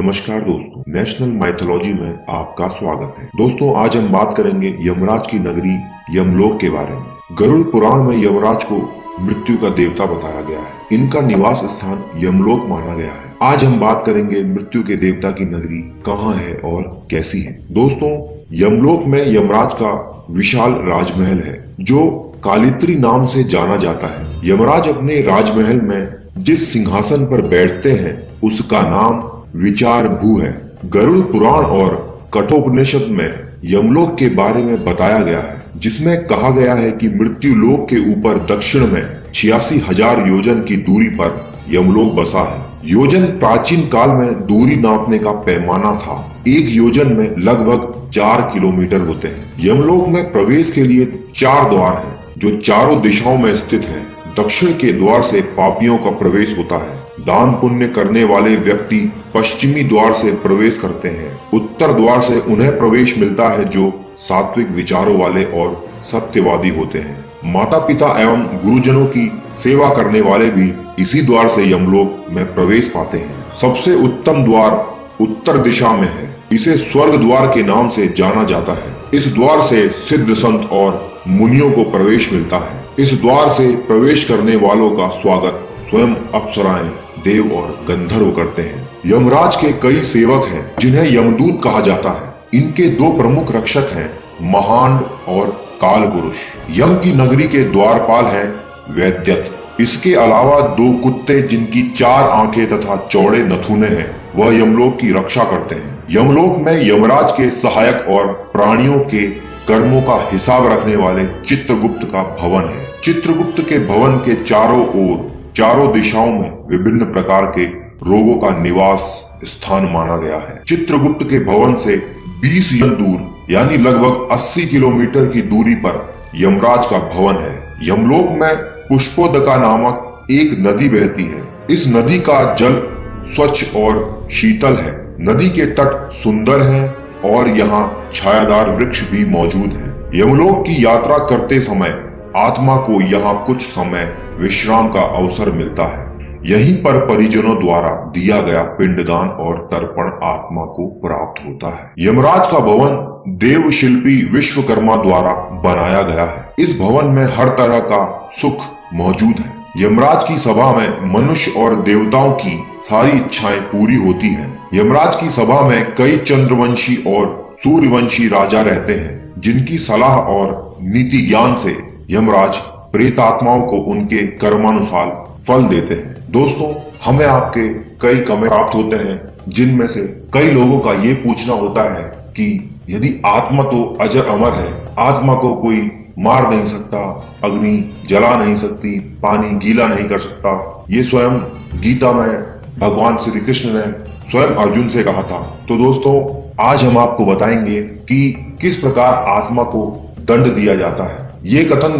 नमस्कार दोस्तों, national mythology में आपका स्वागत है। दोस्तों, आज हम बात करेंगे यमराज की नगरी यमलोक के बारे में। गरुड़ पुराण में यमराज को मृत्यु का देवता बताया गया है। इनका निवास स्थान यमलोक माना गया है। आज हम बात करेंगे मृत्यु के देवता की नगरी कहाँ है और कैसी है। दोस्तों, यमलोक में यमराज का विशाल राजमहल है जो कालित्री नाम से जाना जाता है। यमराज अपने राजमहल में जिस सिंहासन पर बैठते हैं उसका नाम विचार भू है। गरुड़ पुराण और कठोपनिषद में यमलोक के बारे में बताया गया है, जिसमें कहा गया है कि मृत्यु लोक के ऊपर दक्षिण में 86,000 योजन की दूरी पर यमलोक बसा है। योजन प्राचीन काल में दूरी नापने का पैमाना था। एक योजन में लगभग 4 किलोमीटर होते हैं। यमलोक में प्रवेश के लिए 4 द्वार हैं, जो चारों दिशाओं में स्थित हैं। दक्षिण के द्वार से पापियों का प्रवेश होता है। दान पुण्य करने वाले व्यक्ति पश्चिमी द्वार से प्रवेश करते हैं। उत्तर द्वार से उन्हें प्रवेश मिलता है जो सात्विक विचारों वाले और सत्यवादी होते हैं। माता पिता एवं गुरुजनों की सेवा करने वाले भी इसी द्वार से यमलोक में प्रवेश पाते हैं। सबसे उत्तम द्वार उत्तर दिशा में है। इसे स्वर्ग द्वार के नाम से जाना जाता है। इस द्वार से सिद्ध संत और मुनियों को प्रवेश मिलता है। इस द्वार से प्रवेश करने वालों का स्वागत स्वयं अप्सराएं, देव और गंधर्व करते हैं। यमराज के कई सेवक हैं जिन्हें यमदूत कहा जाता है। इनके 2 प्रमुख रक्षक हैं, महांड और कालपुरुष। यम की नगरी के द्वारपाल हैं वैद्यत। इसके अलावा 2 कुत्ते जिनकी 4 आंखें तथा चौड़े नथुने हैं, वह यमलोक की रक्षा करते हैं। यमलोक में यमराज के सहायक और प्राणियों के कर्मों का हिसाब रखने वाले चित्रगुप्त का भवन है। चित्रगुप्त के भवन के चारों ओर चारों दिशाओं में विभिन्न प्रकार के रोगों का निवास स्थान माना गया है। चित्रगुप्त के भवन से 20 योजन दूर यानी लगभग 80 किलोमीटर की दूरी पर यमराज का भवन है। यमलोक में पुष्पोदका नामक एक नदी बहती है। इस नदी का जल स्वच्छ और शीतल है। नदी के तट सुंदर हैं और यहाँ छायादार वृक्ष भी मौजूद हैं। यमलोक की यात्रा करते समय आत्मा को यहाँ कुछ समय विश्राम का अवसर मिलता है। यहीं पर परिजनों द्वारा दिया गया पिंडदान और तर्पण आत्मा को प्राप्त होता है। यमराज का भवन देव शिल्पी विश्वकर्मा द्वारा बनाया गया है। इस भवन में हर तरह का सुख मौजूद है। यमराज की सभा में मनुष्य और देवताओं की सारी इच्छाएं पूरी होती हैं। यमराज की सभा में कई चंद्रवंशी और सूर्यवंशी राजा रहते हैं, जिनकी सलाह और नीति ज्ञान से यमराज प्रेतात्माओं को उनके कर्मानुसार फल देते हैं। दोस्तों, हमें आपके कई कमेंट प्राप्त होते हैं, जिनमें से कई लोगों का ये पूछना होता है कि यदि आत्मा तो अजर अमर है, आत्मा को कोई मार नहीं सकता, अग्नि जला नहीं सकती, पानी गीला नहीं कर सकता। ये स्वयं गीता में भगवान श्री कृष्ण ने स्वयं अर्जुन से कहा था। तो दोस्तों, आज हम आपको बताएंगे कि किस प्रकार आत्मा को दंड दिया जाता है। ये कथन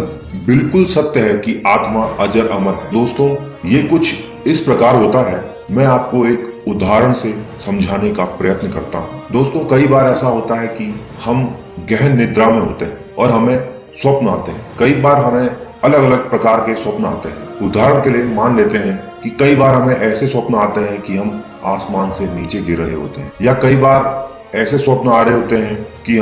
बिल्कुल सत्य है कि आत्मा अजर अमर है। दोस्तों, ये कुछ इस प्रकार होता है। मैं आपको एक उदाहरण से समझाने का प्रयत्न करता हूँ। दोस्तों, कई बार ऐसा होता है कि हम गहन निद्रा में होते हैं और हमें स्वप्न आते हैं। कई बार हमें अलग अलग प्रकार के स्वप्न आते हैं। उदाहरण के लिए मान लेते हैं कि कई बार हमें ऐसे स्वप्न आते हैं कि हम आसमान से नीचे गिर रहे होते हैं, या कई बार ऐसे स्वप्न आ रहे होते हैं कि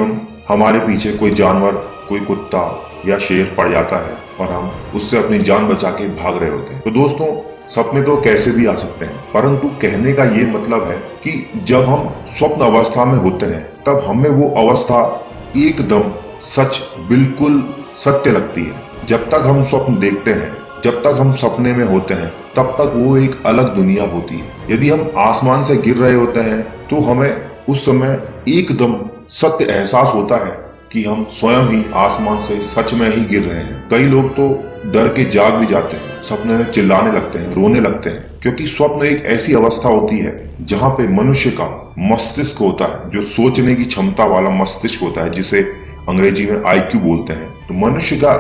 हमारे पीछे कोई जानवर, कोई कुत्ता या शेर पड़ जाता है और हम उससे अपनी जान बचा के भाग रहे होते हैं। तो दोस्तों, सपने तो कैसे भी आ सकते हैं, परंतु कहने का ये मतलब है कि जब हम स्वप्न अवस्था में होते हैं तब हमें वो अवस्था एकदम सच, बिल्कुल सत्य लगती है। जब तक हम स्वप्न देखते हैं, जब तक हम सपने में होते हैं, तब तक वो एक अलग दुनिया होती है। यदि हम आसमान से गिर रहे होते हैं तो हमें उस समय एकदम सत्य एहसास होता है कि हम स्वयं ही आसमान से सच में ही गिर रहे हैं। कई लोग तो डर के जाग भी जाते हैं, सपने में चिल्लाने लगते हैं, रोने लगते हैं, क्योंकि स्वप्न एक ऐसी अवस्था होती है जहाँ पे मनुष्य का मस्तिष्क होता है, जो सोचने की क्षमता वाला मस्तिष्क होता है, जिसे अंग्रेजी में IQ बोलते हैं। तो मनुष्य का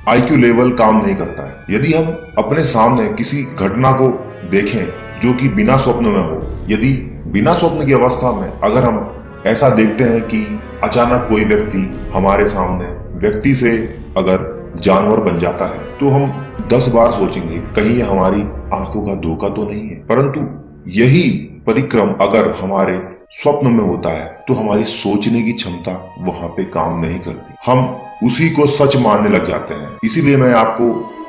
IQ लेवल काम नहीं करता है। यदि हम अपने सामने किसी घटना को देखें जो कि बिना स्वप्न में हो, यदि बिना स्वप्न की अवस्था में अगर हम ऐसा देखते हैं कि अचानक कोई व्यक्ति हमारे सामने व्यक्ति से अगर जानवर बन जाता है, तो हम 10 बार सोचेंगे कहीं ये हमारी आंखों का धोखा तो नहीं है। परंतु यही परिक्रम अगर हमारे स्वप्न में होता है तो हमारी सोचने की क्षमता वहां पे काम नहीं करती, हम उसी को सच मानने लग जाते हैं। इसीलिए मैं आपको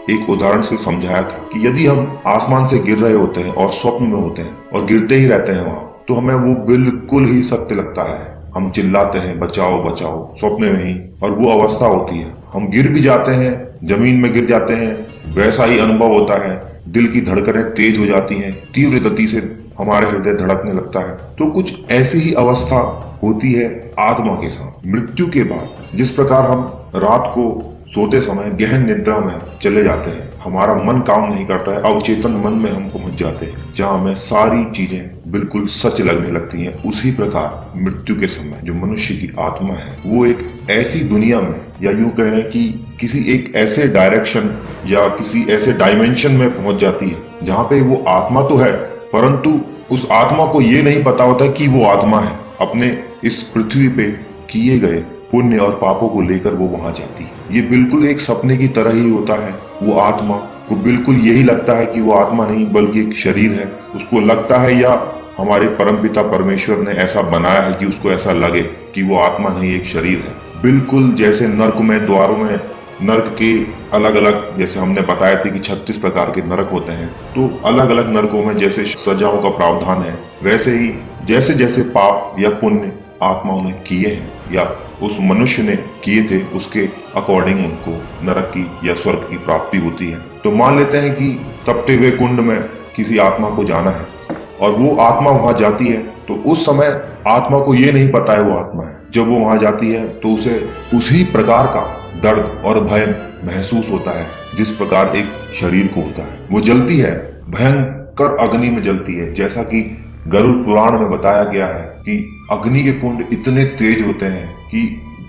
एक उदाहरण से समझाया था कि यदि हम आसमान से गिर रहे होते हैं और स्वप्न में होते हैं और गिरते ही रहते हैं वहां, तो हमें वो बिल्कुल ही सत्य लगता है। हम चिल्लाते हैं बचाओ बचाओ स्वप्न में ही, और वो अवस्था होती है हम गिर भी जाते हैं, जमीन में गिर जाते हैं, वैसा ही अनुभव होता है। दिल की धड़कनें तेज हो जाती हैं, तीव्र गति से हमारे हृदय धड़कने लगता है। तो कुछ ऐसी ही अवस्था होती है आत्मा के साथ मृत्यु के बाद। जिस प्रकार हम रात को सोते समय गहन निद्रा में चले जाते हैं, हमारा मन काम नहीं करता है, अवचेतन मन में हम पहुंच जाते हैं जहां हमें सारी चीजें बिल्कुल सच लगने लगती हैं। उसी प्रकार मृत्यु के समय जो मनुष्य की आत्मा है वो एक ऐसी दुनिया में, या यूं कहें कि किसी एक ऐसे डायरेक्शन या किसी ऐसे डायमेंशन में पहुंच जाती है जहां पे वो आत्मा तो है, परंतु उस आत्मा को ये नहीं पता होता कि वो आत्मा है। अपने इस पृथ्वी पे किए गए पुण्य और पापों को लेकर वो वहां जाती है। ये बिल्कुल एक सपने की तरह ही होता है। वो आत्मा को बिल्कुल यही लगता है कि वो आत्मा नहीं बल्कि एक शरीर है। उसको लगता है, या हमारे परमपिता परमेश्वर ने ऐसा बनाया है कि उसको ऐसा लगे कि वो आत्मा नहीं एक शरीर है। बिल्कुल जैसे नर्क में द्वारों में नर्क के अलग अलग, जैसे हमने बताया थे कि 36 प्रकार के नरक होते हैं, तो अलग अलग नरकों में जैसे सजाओं का प्रावधान है, वैसे ही जैसे जैसे पाप या पुण्य आत्माओं ने किए हैं या उस मनुष्य ने किए थे, उसके अकॉर्डिंग उनको नरक की या स्वर्ग की प्राप्ति होती है। तो मान लेते हैं कि तपते हुए कुंड में किसी आत्मा को जाना है और वो आत्मा वहां जाती है, तो उस समय आत्मा को ये नहीं पता है वो आत्मा है। जब वो वहां जाती है तो उसे उसी प्रकार का दर्द और भय महसूस होता है जिस प्रकार एक शरीर को होता है। वो जलती है, भयंकर अग्नि में जलती है। जैसा कि गरुड़ पुराण में बताया गया है कि अग्नि के कुंड इतने तेज होते हैं कि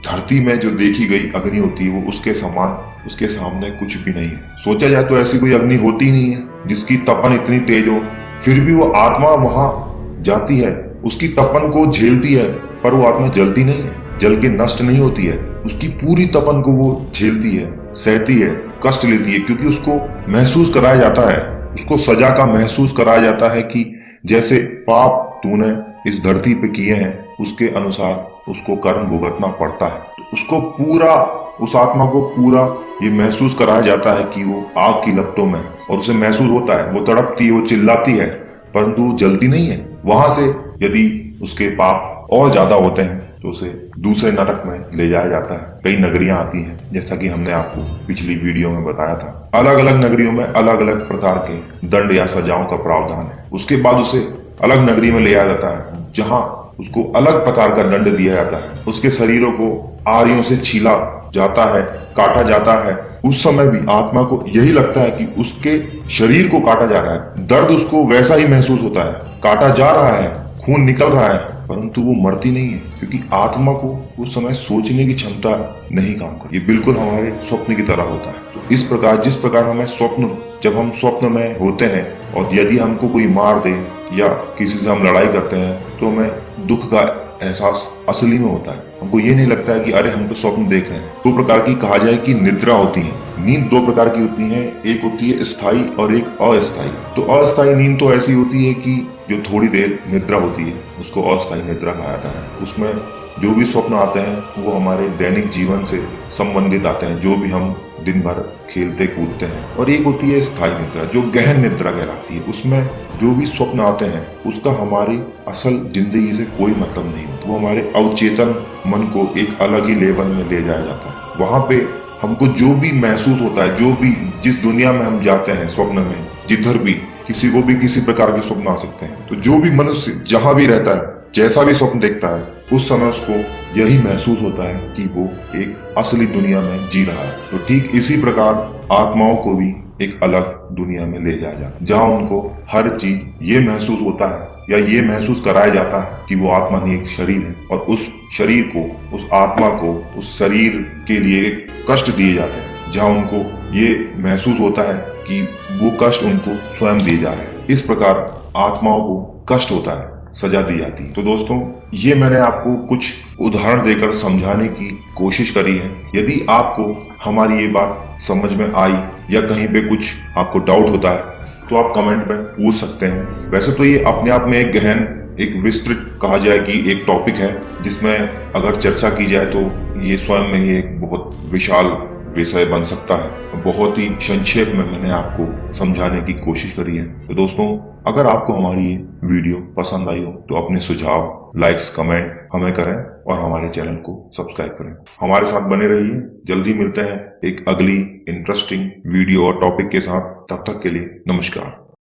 धरती में जो देखी गई अग्नि होती है वो उसके समान, उसके सामने कुछ भी नहीं है। सोचा जाए तो ऐसी कोई अग्नि होती नहीं है जिसकी तपन इतनी तेज हो, फिर भी वो आत्मा वहां जाती है, उसकी तपन को झेलती है, पर वो आत्मा जलती नहीं है, जल के नष्ट नहीं होती है। उसकी पूरी तपन को वो झेलती है, सहती है, कष्ट लेती है, क्योंकि उसको महसूस कराया जाता है, उसको सजा का महसूस कराया जाता है कि जैसे पाप तूने इस धरती पे किए हैं उसके अनुसार उसको कर्म भुगतना पड़ता है। तो उसको पूरा, उस आत्मा को पूरा ये महसूस कराया जाता है कि वो आग की लपटों में, और उसे महसूस होता है, वो तड़पती है, वो चिल्लाती है, परंतु जलती नहीं है। वहां से यदि उसके पाप और ज्यादा होते हैं तो उसे दूसरे नरक में ले जाया जाता है। कई नगरियां आती हैं, जैसा कि हमने आपको पिछली वीडियो में बताया था। अलग अलग नगरियों में अलग अलग प्रकार के दंड या सजाओं का प्रावधान है। उसके बाद उसे अलग नगरी में ले जाया जाता है जहां उसको अलग प्रकार का दंड दिया जाता है। उसके शरीरों को आरियों से छीला जाता है, काटा जाता है। उस समय भी आत्मा को यही लगता है कि उसके शरीर को काटा जा रहा है। दर्द उसको वैसा ही महसूस होता है, काटा जा रहा है, खून निकल रहा है, परंतु वो मरती नहीं है, क्योंकि आत्मा को उस समय सोचने की क्षमता नहीं काम करती। ये बिल्कुल हमारे स्वप्न की तरह होता है। तो इस प्रकार, जिस प्रकार हमें स्वप्न, जब हम स्वप्न में होते हैं और यदि हमको कोई मार दे या किसी से हम लड़ाई करते हैं तो हमें दुख का एहसास असली में होता है। हमको ये नहीं लगता है कि अरे हम तो स्वप्न देख रहे हैं। दो प्रकार की कहा जाए कि निद्रा होती है। नींद दो प्रकार की होती है, एक होती है स्थायी और एक अस्थायी। तो अस्थायी नींद तो ऐसी होती है कि जो थोड़ी देर निद्रा होती है उसको अस्थायी निद्रा कहा जाता है। उसमें जो भी स्वप्न आते हैं वो हमारे दैनिक जीवन से संबंधित आते हैं, जो भी हम दिन भर खेलते कूदते हैं। और एक होती है स्थायी निद्रा, जो गहन निद्रा कहलाती है। उसमें जो भी स्वप्न आते हैं उसका हमारी असल जिंदगी से कोई मतलब नहीं होता। वो हमारे अवचेतन मन को एक अलग ही लेवल में ले जाया जाता है। वहां पे हमको जो भी महसूस होता है, जो भी, जिस दुनिया में हम जाते हैं स्वप्न में, जिधर भी, किसी को भी किसी प्रकार के स्वप्न आ सकते हैं। तो जो भी मनुष्य जहां भी रहता है, जैसा भी स्वप्न देखता है, उस समय उसको यही महसूस होता है कि वो एक असली दुनिया में जी रहा है। तो ठीक इसी प्रकार आत्माओं को भी एक अलग दुनिया में ले जाया जाता है, जहां उनको हर चीज ये महसूस होता है या ये महसूस कराया जाता है कि वो आत्मा नहीं एक शरीर है, और उस शरीर को, उस आत्मा को, उस शरीर के लिए कष्ट दिए जाते हैं, जहां उनको ये महसूस होता है कि वो कष्ट उनको स्वयं दिए जा रहे हैं। इस प्रकार आत्माओं को कष्ट होता है। सजा दी जाती है। तो दोस्तों, ये मैंने आपको कुछ उदाहरण देकर समझाने की कोशिश करी है। यदि आपको हमारी ये बात समझ में आई या कहीं पे कुछ आपको डाउट होता है तो आप कमेंट में पूछ सकते हैं। वैसे तो ये अपने आप में एक गहन, एक विस्तृत कहा जाए कि एक टॉपिक है, जिसमें अगर चर्चा की जाए तो ये स्वयं में ही एक बहुत विशाल विषय बन सकता है। बहुत ही संक्षेप में मैंने आपको समझाने की कोशिश करी है। तो दोस्तों, अगर आपको हमारी ये वीडियो पसंद आई हो तो अपने सुझाव, लाइक्स, कमेंट हमें करें और हमारे चैनल को सब्सक्राइब करें। हमारे साथ बने रहिए। जल्दी मिलते हैं एक अगली इंटरेस्टिंग वीडियो और टॉपिक के साथ। तब तक के लिए नमस्कार।